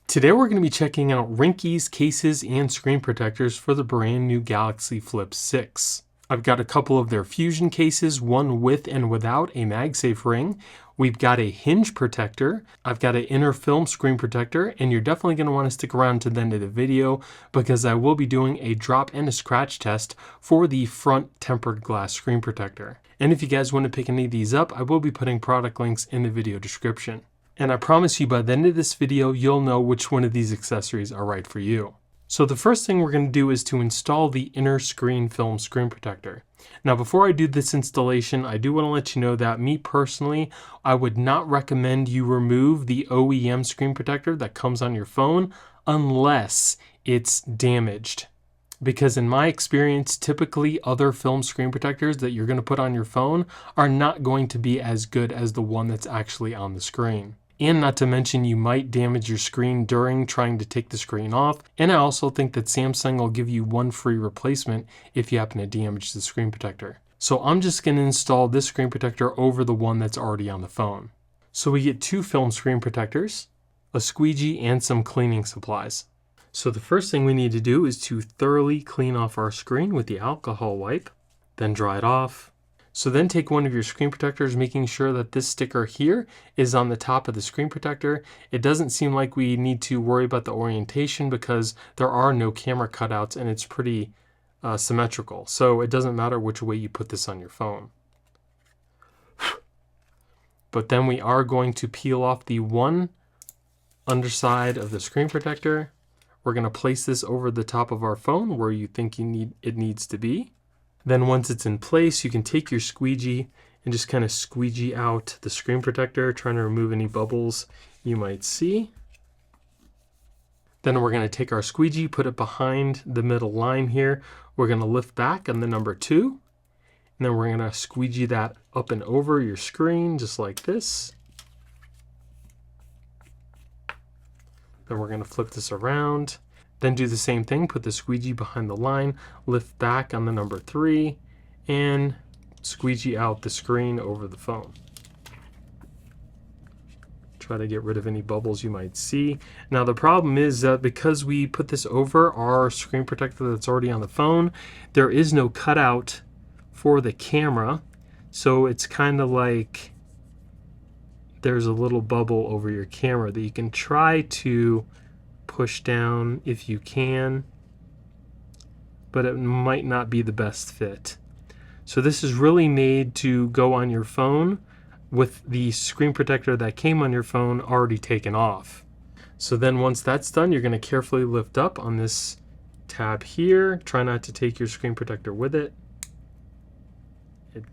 Today we're going to be checking out RINGKE's cases and screen protectors for the brand new Galaxy Flip 6. I've got a couple of their Fusion cases, one with and without a MagSafe ring. We've got a hinge protector. I've got an inner film screen protector, and you're definitely going to want to stick around to the end of the video because I will be doing a drop and a scratch test for the front tempered glass screen protector. And if you guys want to pick any of these up, I will be putting product links in the video description. And I promise you by the end of this video, you'll know which one of these accessories are right for you. So the first thing we're going to do is to install the inner screen film screen protector. Now before I do this installation, I do want to let you know that me personally, I would not recommend you remove the OEM screen protector that comes on your phone unless it's damaged. Because in my experience, typically other film screen protectors that you're going to put on your phone are not going to be as good as the one that's actually on the screen. And not to mention, you might damage your screen during trying to take the screen off. And I also think that Samsung will give you one free replacement if you happen to damage the screen protector. So I'm just going to install this screen protector over the one that's already on the phone. So we get two film screen protectors, a squeegee, and some cleaning supplies. So the first thing we need to do is to thoroughly clean off our screen with the alcohol wipe, then dry it off. So then take one of your screen protectors, making sure that this sticker here is on the top of the screen protector. It doesn't seem like we need to worry about the orientation because there are no camera cutouts and it's pretty symmetrical. So it doesn't matter which way you put this on your phone. But then we are going to peel off the one underside of the screen protector. We're going to place this over the top of our phone where you think it needs to be. Then once it's in place, you can take your squeegee and just kind of squeegee out the screen protector, trying to remove any bubbles you might see. Then we're going to take our squeegee, put it behind the middle line here. We're going to lift back on the number 2. And then we're going to squeegee that up and over your screen, just like this. Then we're going to flip this around. Then do the same thing, put the squeegee behind the line, lift back on the number 3, and squeegee out the screen over the phone. Try to get rid of any bubbles you might see. Now the problem is that because we put this over our screen protector that's already on the phone, there is no cutout for the camera. So it's kind of like there's a little bubble over your camera that you can try to push down if you can, but it might not be the best fit. So this is really made to go on your phone with the screen protector that came on your phone already taken off. So then once that's done, you're going to carefully lift up on this tab here. Try not to take your screen protector with it. It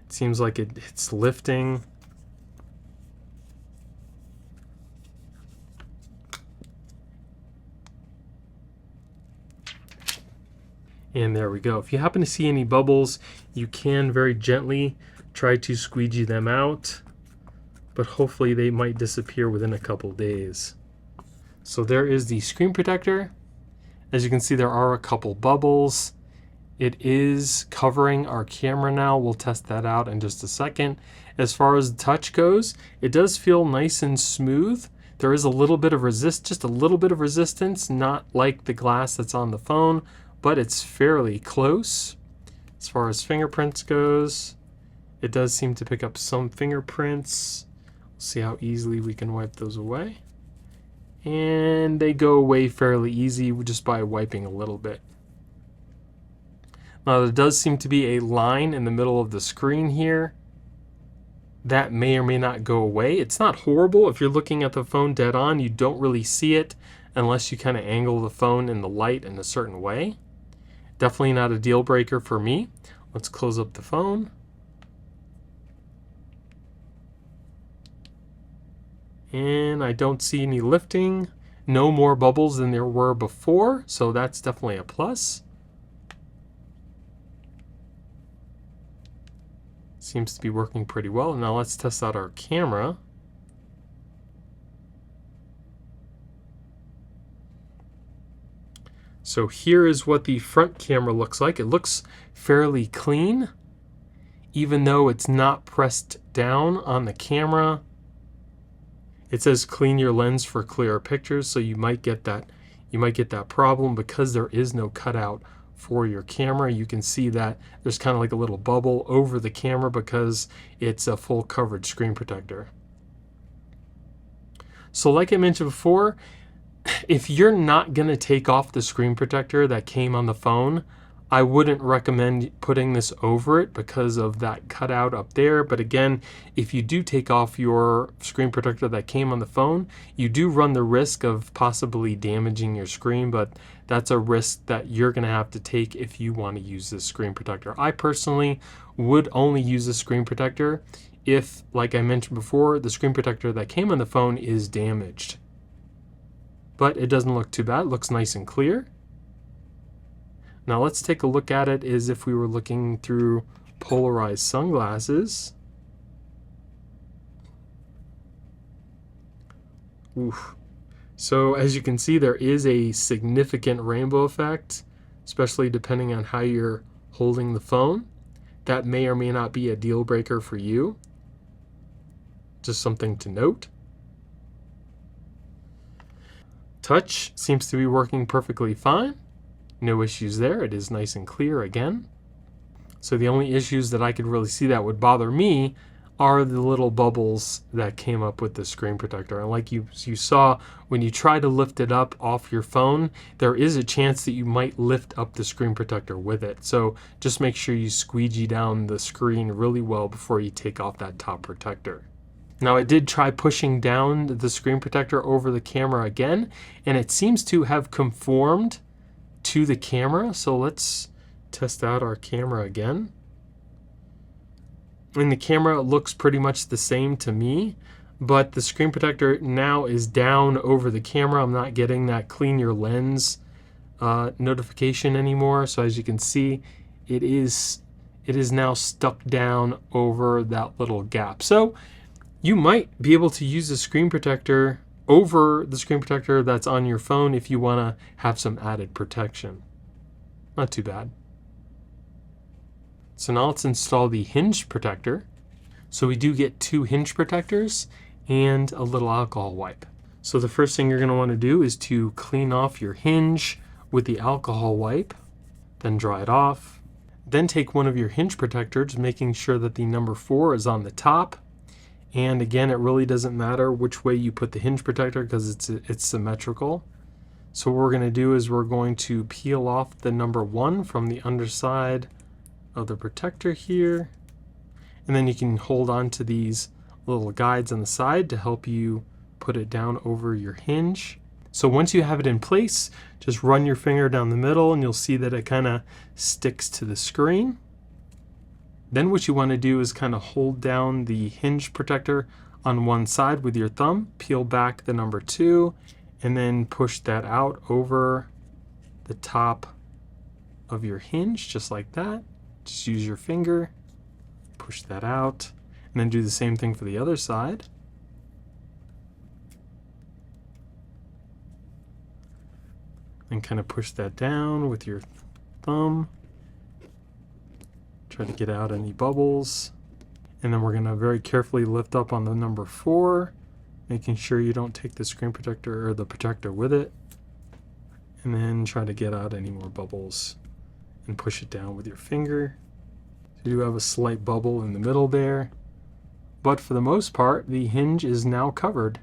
seems like it's lifting. And there we go. If you happen to see any bubbles, you can very gently try to squeegee them out, but hopefully they might disappear within a couple days. So there is the screen protector. As you can see, there are a couple bubbles. It is covering our camera now. We'll test that out in just a second. As far as the touch goes, it does feel nice and smooth. There is a little bit of just a little bit of resistance, not like the glass that's on the phone, but it's fairly close. As far as fingerprints goes, it does seem to pick up some fingerprints. We'll see how easily we can wipe those away. And they go away fairly easy just by wiping a little bit. Now there does seem to be a line in the middle of the screen here. That may or may not go away. It's not horrible. If you're looking at the phone dead on, you don't really see it unless you kind of angle the phone in the light in a certain way. Definitely not a deal breaker for me. Let's close up the phone. And I don't see any lifting. No more bubbles than there were before, so that's definitely a plus. Seems to be working pretty well. Now let's test out our camera. So here is what the front camera looks like. It looks fairly clean, even though it's not pressed down on the camera. It says clean your lens for clearer pictures, so you might get that problem because there is no cutout for your camera. You can see that there's kind of like a little bubble over the camera because it's a full coverage screen protector. So like I mentioned before, if you're not going to take off the screen protector that came on the phone, I wouldn't recommend putting this over it because of that cutout up there. But again, if you do take off your screen protector that came on the phone, you do run the risk of possibly damaging your screen, but that's a risk that you're going to have to take if you want to use this screen protector. I personally would only use the screen protector if, like I mentioned before, the screen protector that came on the phone is damaged. But it doesn't look too bad. It looks nice and clear. Now let's take a look at it as if we were looking through polarized sunglasses. Oof. So as you can see, there is a significant rainbow effect, especially depending on how you're holding the phone. That may or may not be a deal breaker for you. Just something to note. Touch seems to be working perfectly fine. No issues there. It is nice and clear again. So the only issues that I could really see that would bother me are the little bubbles that came up with the screen protector. And like you saw, when you try to lift it up off your phone, there is a chance that you might lift up the screen protector with it. So just make sure you squeegee down the screen really well before you take off that top protector. Now I did try pushing down the screen protector over the camera again, and it seems to have conformed to the camera. So let's test out our camera again. And the camera looks pretty much the same to me, but the screen protector now is down over the camera. I'm not getting that clean your lens notification anymore. So as you can see, it is now stuck down over that little gap. So you might be able to use the screen protector over the screen protector that's on your phone if you want to have some added protection. Not too bad. So now let's install the hinge protector. So we do get 2 hinge protectors and a little alcohol wipe. So the first thing you're going to want to do is to clean off your hinge with the alcohol wipe, then dry it off. Then take one of your hinge protectors, making sure that the number 4 is on the top. And again, it really doesn't matter which way you put the hinge protector because it's symmetrical. So what we're going to do is we're going to peel off the number 1 from the underside of the protector here. And then you can hold on to these little guides on the side to help you put it down over your hinge. So once you have it in place, just run your finger down the middle and you'll see that it kind of sticks to the screen. Then what you want to do is kind of hold down the hinge protector on one side with your thumb, peel back the number 2, and then push that out over the top of your hinge, just like that. Just use your finger, push that out, and then do the same thing for the other side. And kind of push that down with your thumb. Try to get out any bubbles. And then we're going to very carefully lift up on the number 4, making sure you don't take the screen protector or the protector with it. And then try to get out any more bubbles and push it down with your finger. So you do have a slight bubble in the middle there. But for the most part, the hinge is now covered.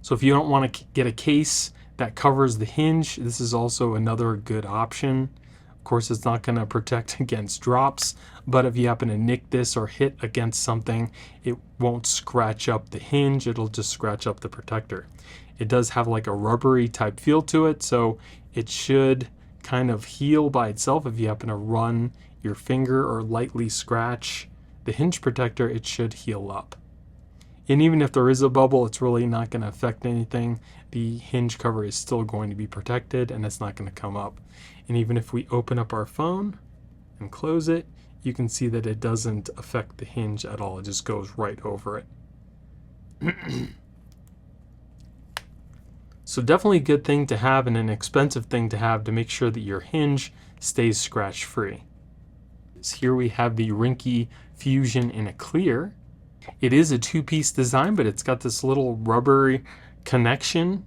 So if you don't want to get a case that covers the hinge, this is also another good option. Of course, it's not going to protect against drops, but if you happen to nick this or hit against something, it won't scratch up the hinge, it'll just scratch up the protector. It does have like a rubbery type feel to it, so it should kind of heal by itself. If you happen to run your finger or lightly scratch the hinge protector, it should heal up. And even if there is a bubble, it's really not going to affect anything. The hinge cover is still going to be protected and it's not going to come up. And even if we open up our phone and close it, you can see that it doesn't affect the hinge at all. It just goes right over it. So definitely a good thing to have and an expensive thing to have to make sure that your hinge stays scratch free. So here we have the RINGKE Fusion in a clear. It is a two-piece design, but it's got this little rubbery connection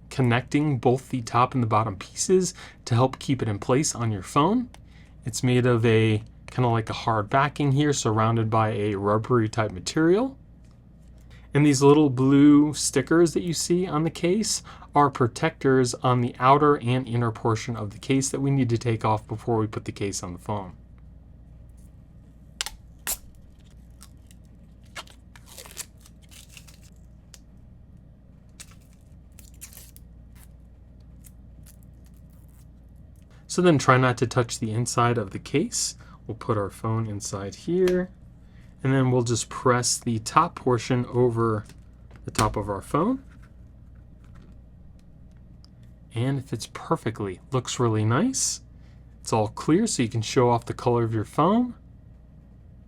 connecting both the top and the bottom pieces to help keep it in place on your phone. It's made of a kind of like a hard backing here, surrounded by a rubbery type material. And these little blue stickers that you see on the case are protectors on the outer and inner portion of the case that we need to take off before we put the case on the phone. So then try not to touch the inside of the case. We'll put our phone inside here, and then we'll just press the top portion over the top of our phone. And it fits perfectly. Looks really nice. It's all clear, so you can show off the color of your phone.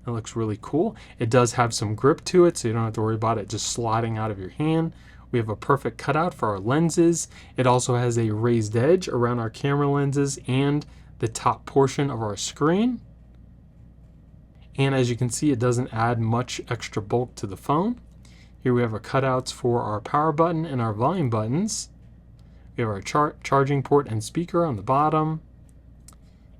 It looks really cool. It does have some grip to it, so you don't have to worry about it just sliding out of your hand. We have a perfect cutout for our lenses. It also has a raised edge around our camera lenses and the top portion of our screen. And as you can see, it doesn't add much extra bulk to the phone. Here we have our cutouts for our power button and our volume buttons. We have our charging port and speaker on the bottom.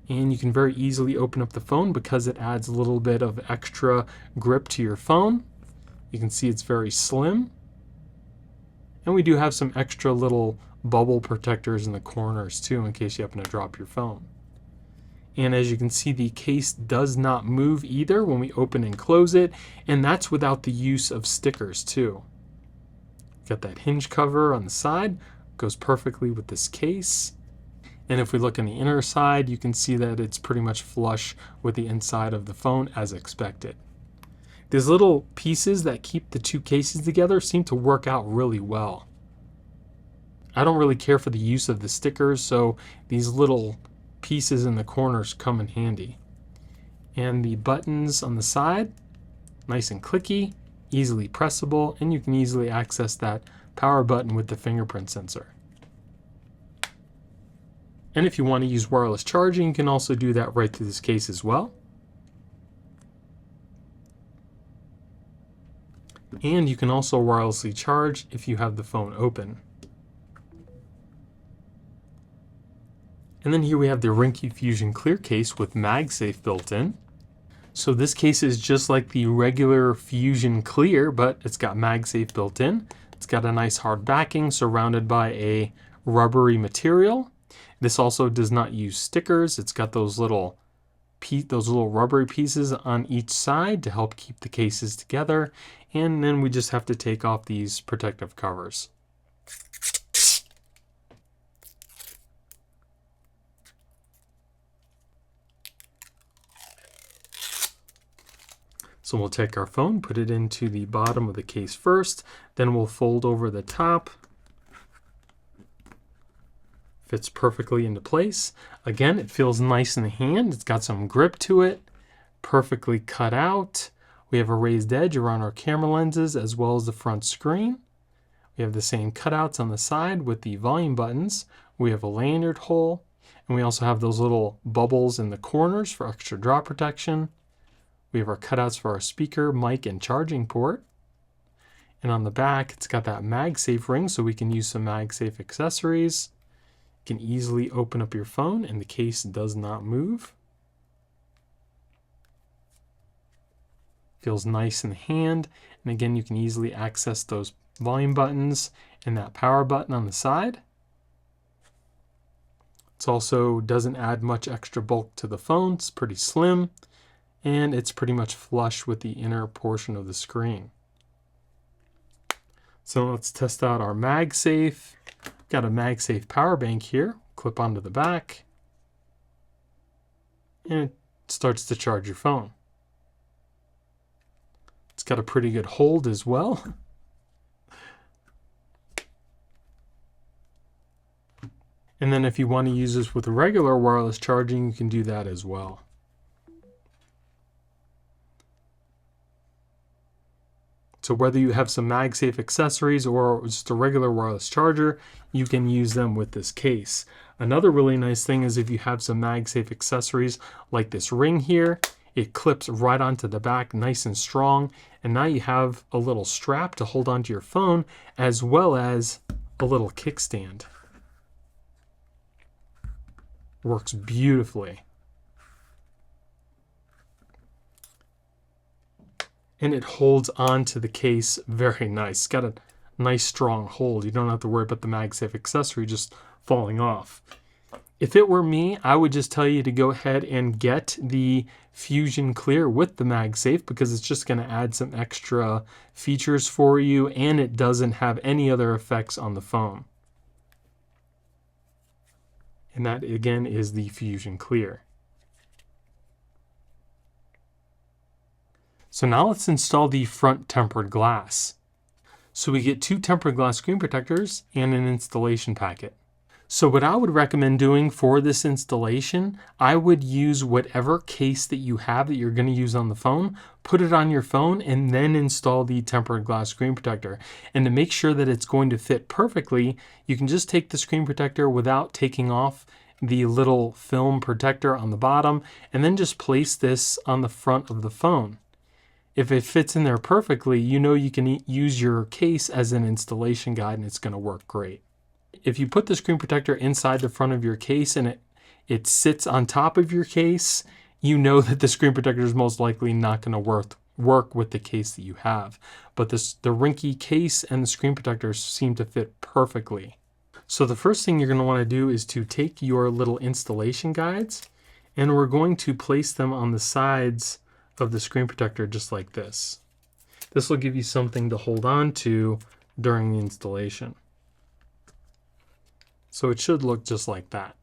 And you can very easily open up the phone because it adds a little bit of extra grip to your phone. You can see it's very slim. And we do have some extra little bubble protectors in the corners too, in case you happen to drop your phone. And as you can see, the case does not move either when we open and close it, and that's without the use of stickers too. Got that hinge cover on the side, goes perfectly with this case. And if we look on the inner side, you can see that it's pretty much flush with the inside of the phone as expected. These little pieces that keep the two cases together seem to work out really well. I don't really care for the use of the stickers, so these little pieces in the corners come in handy. And the buttons on the side, nice and clicky, easily pressable, and you can easily access that power button with the fingerprint sensor. And if you want to use wireless charging, you can also do that right through this case as well. And you can also wirelessly charge if you have the phone open. And then here we have the RINGKE Fusion Clear case with MagSafe built in. So this case is just like the regular Fusion Clear, but it's got MagSafe built in. It's got a nice hard backing surrounded by a rubbery material. This also does not use stickers. It's got those little rubbery pieces on each side to help keep the cases together. And then we just have to take off these protective covers. So we'll take our phone, put it into the bottom of the case first, then we'll fold over the top. Fits perfectly into place. Again, it feels nice in the hand. It's got some grip to it, perfectly cut out. We have a raised edge around our camera lenses as well as the front screen. We have the same cutouts on the side with the volume buttons. We have a lanyard hole, and we also have those little bubbles in the corners for extra drop protection. We have our cutouts for our speaker, mic, and charging port. And on the back, it's got that MagSafe ring, so we can use some MagSafe accessories. You can easily open up your phone, and the case does not move. Feels nice in the hand. And again, you can easily access those volume buttons and that power button on the side. It also doesn't add much extra bulk to the phone. It's pretty slim. And it's pretty much flush with the inner portion of the screen. So let's test out our MagSafe. Got a MagSafe power bank here. Clip onto the back. And it starts to charge your phone. It's got a pretty good hold as well. And then if you want to use this with regular wireless charging, you can do that as well. So whether you have some MagSafe accessories or just a regular wireless charger, you can use them with this case. Another really nice thing is if you have some MagSafe accessories like this ring here, It clips right onto the back, nice and strong. And now you have a little strap to hold onto your phone, as well as a little kickstand. Works beautifully. And it holds onto the case very nice. It's got a nice strong hold. You don't have to worry about the MagSafe accessory just falling off. If it were me, I would just tell you to go ahead and get the Fusion Clear with the MagSafe, because it's just going to add some extra features for you, and it doesn't have any other effects on the phone. And that again is the Fusion Clear. So now let's install the front tempered glass. So we get 2 tempered glass screen protectors and an installation packet. So what I would recommend doing for this installation, I would use whatever case that you have that you're going to use on the phone, put it on your phone, and then install the tempered glass screen protector. And to make sure that it's going to fit perfectly, you can just take the screen protector without taking off the little film protector on the bottom, and then just place this on the front of the phone. If it fits in there perfectly, you know you can use your case as an installation guide, and it's going to work great. If you put the screen protector inside the front of your case and it sits on top of your case, you know that the screen protector is most likely not going to work with the case that you have. But the RINKKE case and the screen protector seem to fit perfectly. So the first thing you're going to want to do is to take your little installation guides, and we're going to place them on the sides of the screen protector just like this. This will give you something to hold on to during the installation. So it should look just like that.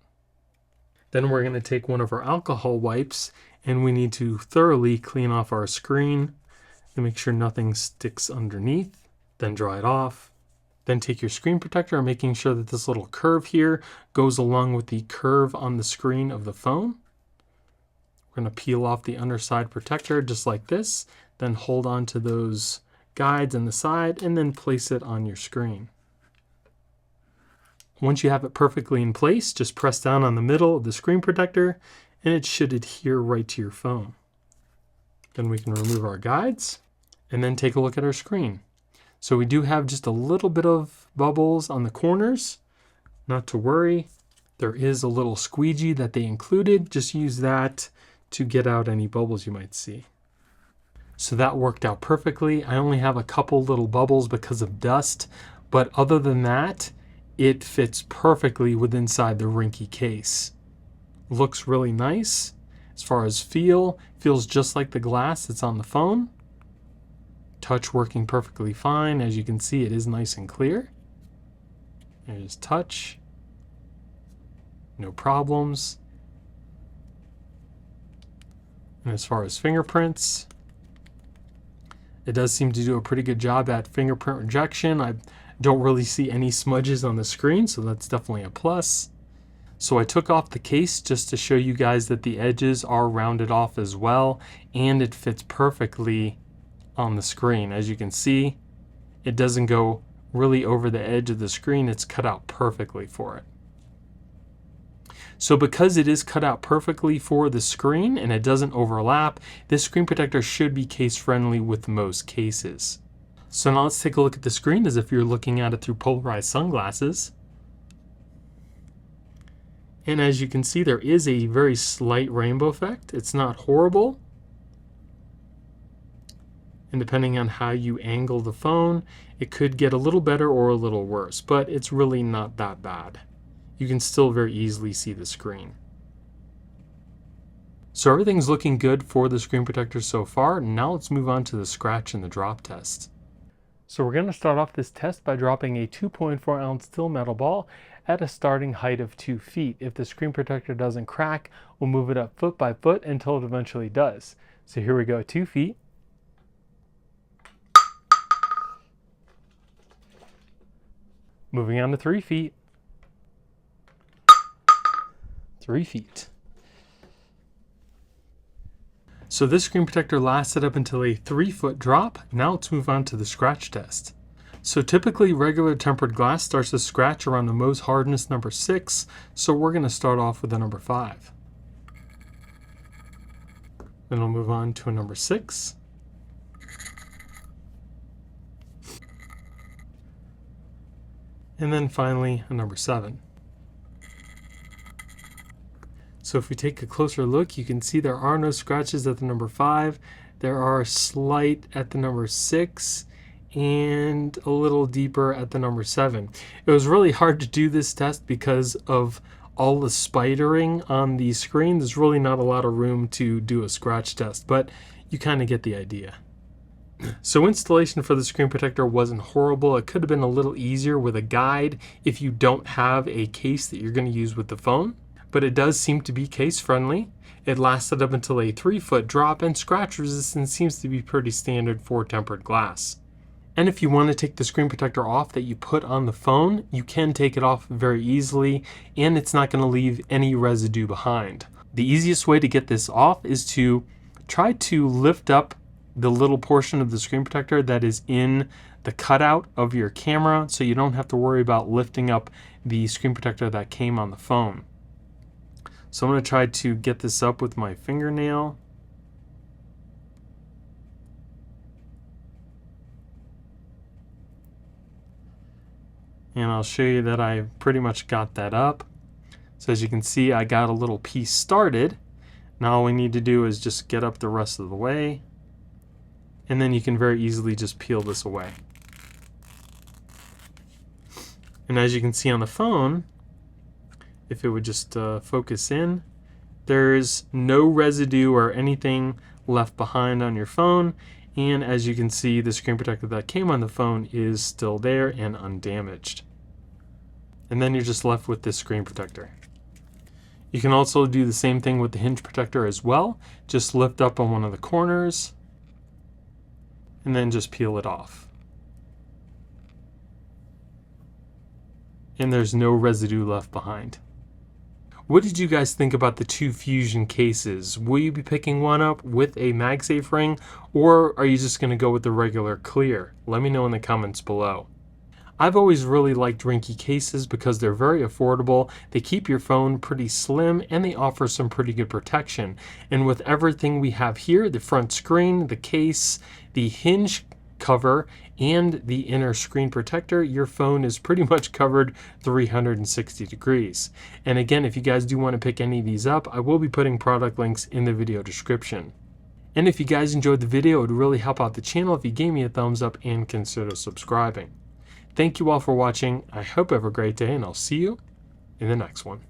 Then we're going to take one of our alcohol wipes, and we need to thoroughly clean off our screen and make sure nothing sticks underneath. Then dry it off. Then take your screen protector, making sure that this little curve here goes along with the curve on the screen of the phone. We're going to peel off the underside protector just like this, then hold on to those guides on the side, and then place it on your screen. Once you have it perfectly in place, just press down on the middle of the screen protector, and it should adhere right to your phone. Then we can remove our guides, and then take a look at our screen. So we do have just a little bit of bubbles on the corners. Not to worry. There is a little squeegee that they included. Just use that to get out any bubbles you might see. So that worked out perfectly. I only have a couple little bubbles because of dust, but other than that, it fits perfectly within inside the RINKKE case. Looks really nice. As far as feels just like the glass that's on the phone. Touch working perfectly fine. As you can see, it is nice and clear. There's touch. No problems. And as far as fingerprints, it does seem to do a pretty good job at fingerprint rejection. I don't really see any smudges on the screen, so that's definitely a plus. So I took off the case just to show you guys that the edges are rounded off as well, and it fits perfectly on the screen. As you can see, it doesn't go really over the edge of the screen. It's cut out perfectly for it. So because it is cut out perfectly for the screen and it doesn't overlap, this screen protector should be case friendly with most cases. So now let's take a look at the screen as if you're looking at it through polarized sunglasses. And as you can see, there is a very slight rainbow effect. It's not horrible. And depending on how you angle the phone, it could get a little better or a little worse, but it's really not that bad. You can still very easily see the screen. So everything's looking good for the screen protector so far. Now let's move on to the scratch and the drop test. So we're going to start off this test by dropping a 2.4 ounce steel metal ball at a starting height of 2 feet. If the screen protector doesn't crack, we'll move it up foot by foot until it eventually does. So here we go, 2 feet. Moving on to 3 feet. 3 feet. So this screen protector lasted up until a 3-foot drop. Now let's move on to the scratch test. So typically regular tempered glass starts to scratch around the Mohs hardness number 6. So we're going to start off with the number 5. Then I'll move on to a number 6. And then finally a number 7. So if we take a closer look, you can see there are no scratches at the number 5. There are slight at the number 6 and a little deeper at the number 7. It was really hard to do this test because of all the spidering on the screen. There's really not a lot of room to do a scratch test, but you kind of get the idea. So installation for the screen protector wasn't horrible. It could have been a little easier with a guide if you don't have a case that you're going to use with the phone, but it does seem to be case friendly. It lasted up until a 3-foot drop, and scratch resistance seems to be pretty standard for tempered glass. And if you want to take the screen protector off that you put on the phone, you can take it off very easily, and it's not going to leave any residue behind. The easiest way to get this off is to try to lift up the little portion of the screen protector that is in the cutout of your camera, so you don't have to worry about lifting up the screen protector that came on the phone. So I'm going to try to get this up with my fingernail. And I'll show you that I pretty much got that up. So as you can see, I got a little piece started. Now all we need to do is just get up the rest of the way. And then you can very easily just peel this away. And as you can see on the phone, if it would just focus in, there's no residue or anything left behind on your phone. And as you can see, the screen protector that came on the phone is still there and undamaged. And then you're just left with this screen protector. You can also do the same thing with the hinge protector as well. Just lift up on one of the corners and then just peel it off. And there's no residue left behind. What did you guys think about the 2 Fusion cases? Will you be picking one up with a MagSafe ring, or are you just going to go with the regular clear? Let me know in the comments below. I've always really liked RINGKE cases because they're very affordable, they keep your phone pretty slim, and they offer some pretty good protection. And with everything we have here, the front screen, the case, the hinge cover, and the inner screen protector, your phone is pretty much covered 360 degrees. And again, if you guys do want to pick any of these up, I will be putting product links in the video description. And if you guys enjoyed the video, it would really help out the channel if you gave me a thumbs up and consider subscribing. Thank you all for watching. I hope you have a great day, and I'll see you in the next one.